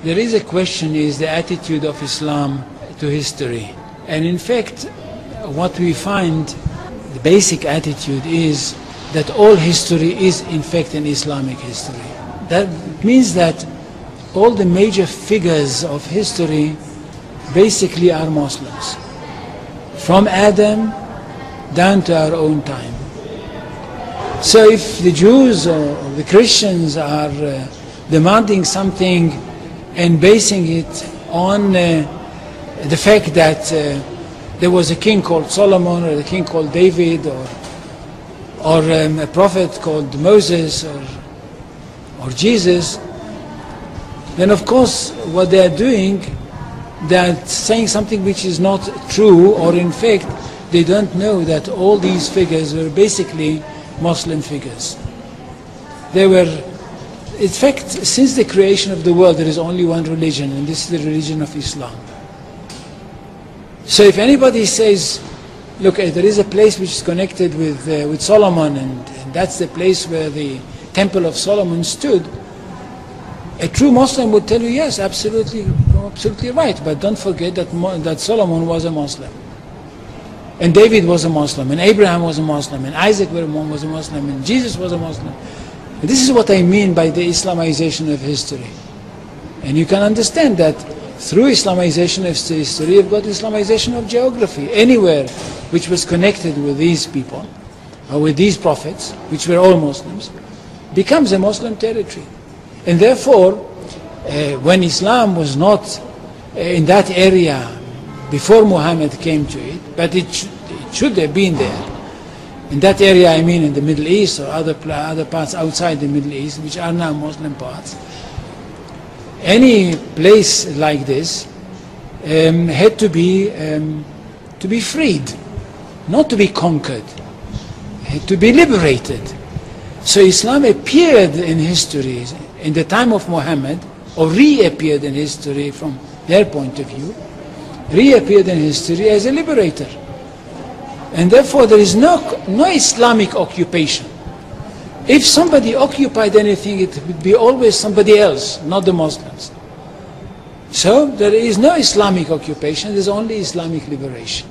there is a question, is the attitude of Islam to history. And in fact, what we find, the basic attitude is that all history is in fact an Islamic history. That means that all the major figures of history basically are Muslims, from Adam down to our own time. So if the Jews or the Christians are demanding something and basing it on the fact that there was a king called Solomon, or a king called David, or a prophet called Moses, or Jesus, then of course what they are doing, they are saying something which is not true, or in fact they don't know that all these figures were basically Muslim figures. They were, in fact, since the creation of the world there is only one religion, and this is the religion of Islam. So if anybody says, look, there is a place which is connected with Solomon, and that's the place where the Temple of Solomon stood, a true Muslim would tell you, yes, absolutely right, but don't forget that Solomon was a Muslim, and David was a Muslim, and Abraham was a Muslim, and Isaac was a Muslim, and Jesus was a Muslim. And this is what I mean by the Islamization of history. And you can understand that through Islamization of history, you've got Islamization of geography. Anywhere which was connected with these people, or with these prophets, which were all Muslims, becomes a Muslim territory. And therefore, when Islam was not in that area before Muhammad came to it, but it should have been there. In that area, I mean in the Middle East or other parts outside the Middle East, which are now Muslim parts. Any place like this had to be freed, not to be conquered, had to be liberated. So Islam appeared in history in the time of Muhammad, or reappeared in history from their point of view, reappeared in history as a liberator. And therefore there is no Islamic occupation. If somebody occupied anything, it would be always somebody else, not the Muslims. So there is no Islamic occupation, there is only Islamic liberation.